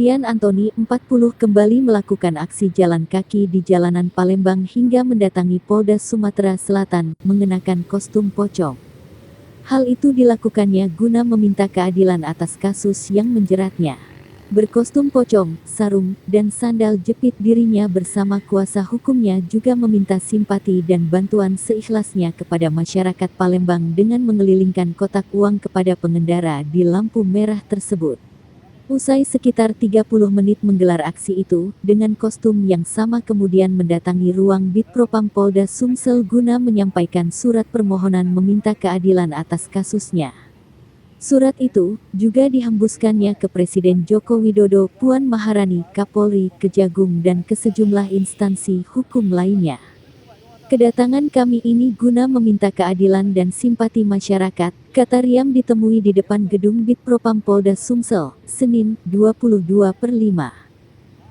Rian Antoni, 40, kembali melakukan aksi jalan kaki di jalanan Palembang hingga mendatangi Polda Sumatera Selatan, mengenakan kostum pocong. Hal itu dilakukannya guna meminta keadilan atas kasus yang menjeratnya. Berkostum pocong, sarung, dan sandal jepit dirinya bersama kuasa hukumnya juga meminta simpati dan bantuan seikhlasnya kepada masyarakat Palembang dengan mengelilingkan kotak uang kepada pengendara di lampu merah tersebut. Usai sekitar 30 menit menggelar aksi itu, dengan kostum yang sama kemudian mendatangi ruang Bitpropam Polda Sumsel guna menyampaikan surat permohonan meminta keadilan atas kasusnya. Surat itu juga dihembuskannya ke Presiden Joko Widodo, Puan Maharani, Kapolri, Kejagung dan ke sejumlah instansi hukum lainnya. Kedatangan kami ini guna meminta keadilan dan simpati masyarakat, kata Riam ditemui di depan gedung Bitpropam Polda Sumsel, Senin, 22/5.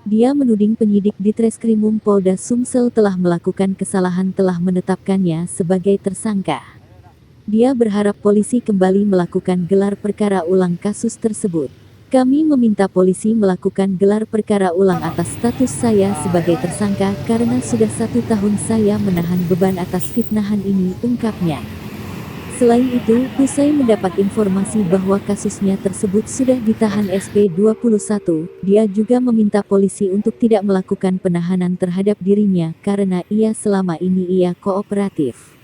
Dia menuding penyidik Ditreskrimum Polda Sumsel telah melakukan kesalahan telah menetapkannya sebagai tersangka. Dia berharap polisi kembali melakukan gelar perkara ulang kasus tersebut. Kami meminta polisi melakukan gelar perkara ulang atas status saya sebagai tersangka karena sudah 1 tahun saya menahan beban atas fitnahan ini, ungkapnya. Selain itu, usai mendapat informasi bahwa kasusnya tersebut sudah ditahan SP21, dia juga meminta polisi untuk tidak melakukan penahanan terhadap dirinya karena ia selama ini kooperatif.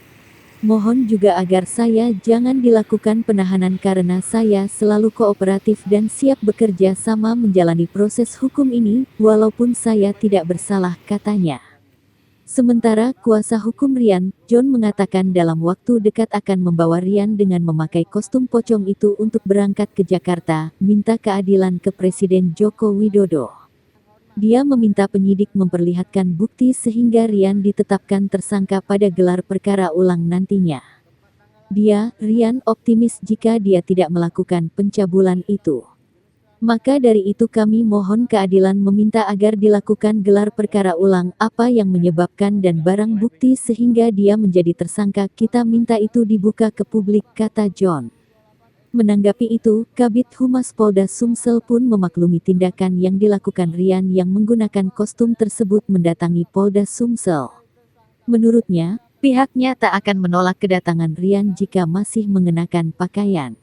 Mohon juga agar saya jangan dilakukan penahanan karena saya selalu kooperatif dan siap bekerja sama menjalani proses hukum ini, walaupun saya tidak bersalah, katanya. Sementara kuasa hukum Rian, John, mengatakan dalam waktu dekat akan membawa Rian dengan memakai kostum pocong itu untuk berangkat ke Jakarta, minta keadilan ke Presiden Joko Widodo. Dia meminta penyidik memperlihatkan bukti sehingga Rian ditetapkan tersangka pada gelar perkara ulang nantinya. Rian, optimis jika dia tidak melakukan pencabulan itu. Maka dari itu kami mohon keadilan meminta agar dilakukan gelar perkara ulang apa yang menyebabkan dan barang bukti sehingga dia menjadi tersangka, kita minta itu dibuka ke publik, kata John. Menanggapi itu, Kabid Humas Polda Sumsel pun memaklumi tindakan yang dilakukan Rian yang menggunakan kostum tersebut mendatangi Polda Sumsel. Menurutnya, pihaknya tak akan menolak kedatangan Rian jika masih mengenakan pakaian.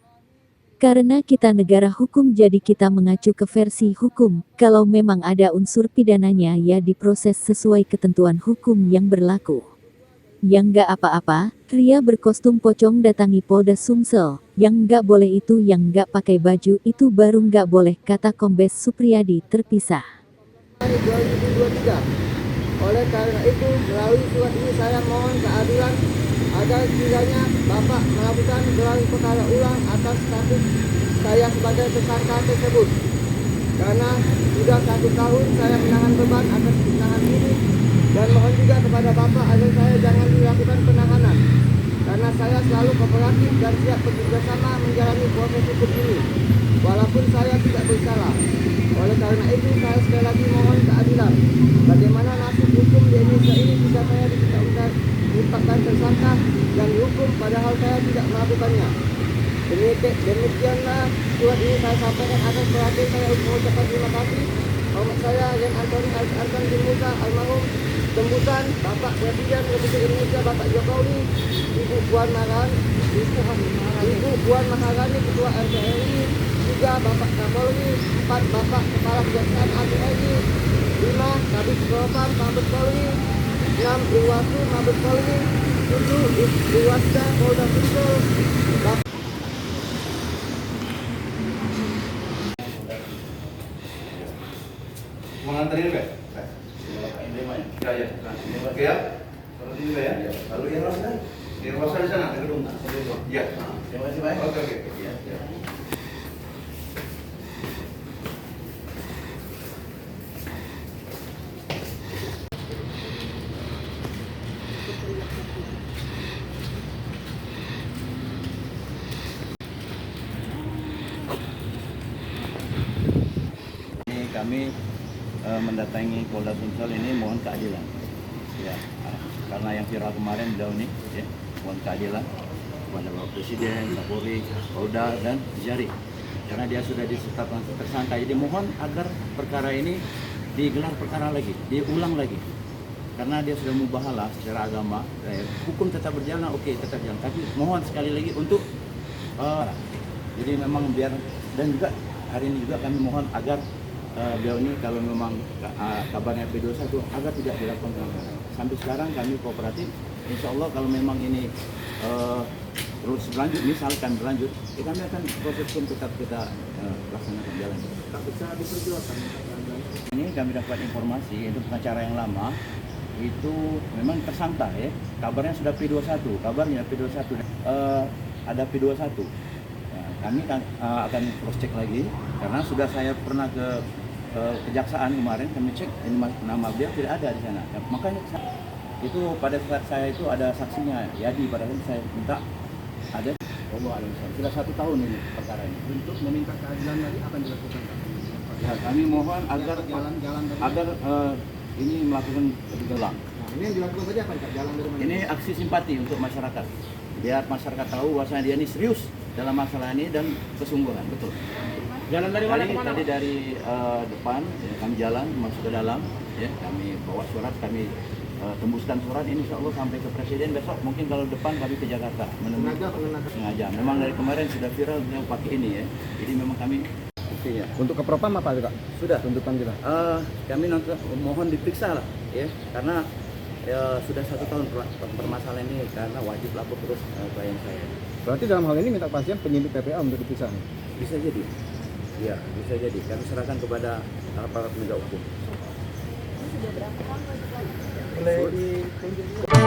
Karena kita negara hukum jadi kita mengacu ke versi hukum, kalau memang ada unsur pidananya ya diproses sesuai ketentuan hukum yang berlaku. Yang nggak apa-apa, pria berkostum pocong datangi Polda Sumsel. Yang nggak boleh itu yang nggak pakai baju itu baru nggak boleh, kata Kombes Supriyadi terpisah. 2023. Oleh karena itu, melalui surat ini saya mohon keadilan agar kiranya Bapak melakukan gelar perkara ulang atas status saya sebagai tersangka tersebut. Karena sudah 1 tahun saya menahan beban atas fitnahan ini. Dan mohon juga kepada Bapak agar saya jangan dilakukan penahanan, karena saya selalu kooperatif dan siap bekerjasama menjalani proses hukum ini, walaupun saya tidak bersalah. Oleh karena itu, saya sekali lagi mohon keadilan. Bagaimana nasib hukum di Indonesia ini jika saya ditetapkan tersangka dan dihukum padahal saya tidak melakukannya. Demikianlah surat ini saya sampaikan atas perhatian saya untuk mengucapkan terima kasih. Hormat saya Rian Antoni Arkan bin Musa almarhum tembusan Bapak Presiden Republik Indonesia Bapak Jokowi, Ibu Puan Maharani Ketua MPRI, 3 Bapak Kapolri, 4 Bapak Kepala Kejaksaan Agung RI, 5 Kabid Propam Mabes Polri, 6 Irwasum Mabes Polri, 7 Irwasda Polda Sumsel. Mengantarin Pak? Ya. Oke ya. Terus ini ya. Lalu yang Rosa? Yang Rosa di sana, di gedung. Ya. Terima kasih Pak. Oke. Ya. Kami mendatangi Polda Sumsel ini mohon keadilan, ya, karena yang viral kemarin beliau ini, ya, mohon keadilan kepada Bapak Presiden, Kapolri, Polda dan Jari, karena dia sudah ditetapkan tersangka. Jadi mohon agar perkara ini digelar perkara lagi, diulang lagi. Karena dia sudah mubahalah secara agama, hukum tetap berjalan, oke, tetap jalan. Tapi mohon sekali lagi untuk jadi memang biar, dan juga hari ini juga kami mohon agar beliau ini kalau memang kabarnya P21 agar tidak dilakukan pelanggaran. Sampai sekarang kami kooperatif. Insya Allah kalau memang ini terus berlanjut, misalkan berlanjut, kami akan proses pun tetap kita laksanakan jalan. Tak bisa diperjuangkan. Ini kami dapat informasi itu pengacara yang lama itu memang tersangka ya. Kabarnya sudah P21, kabarnya P21 ada P21. Nah, kami akan cross check lagi karena sudah saya pernah ke kejaksaan kemarin, kami cek ini nama beliau tidak ada di sana. Ya, makanya itu pada saat saya itu ada saksinya Yadi, pada saat saya minta ada sudah 1 tahun ini perkara ini. Untuk meminta keadilan lagi akan dilakukan. Ya, kami mohon agar jalan-jalan ini melakukan lebih gelang. Nah, ini yang dilakukan tadi apa Kak? Jalan dari mana? Ini aksi simpati untuk masyarakat. Biar masyarakat tahu bahwasanya dia ini serius dalam masalah ini dan kesungguhan, betul. Jalan dari mana ke mana? Tadi dari depan ya, kami jalan masuk ke dalam ya, kami bawa surat, kami tembuskan surat ini insya Allah sampai ke Presiden besok. Mungkin kalau depan kami ke Jakarta menemui sengaja. Memang dari kemarin sudah viral yang pakai ini ya. Jadi memang kami buktinya. Untuk ke Propam apa Kak? Sudah Tuntutan kita. kami mohon diperiksa lah ya, karena sudah 1 tahun permasalahan ini, karena wajib lapor terus klien saya. Berarti dalam hal ini minta kepastian penyidik TPA untuk diperiksa. Bisa jadi, ya bisa jadi. Kami serahkan kepada aparat penegak hukum. Sudah berapa lama? Boleh ditunjuk.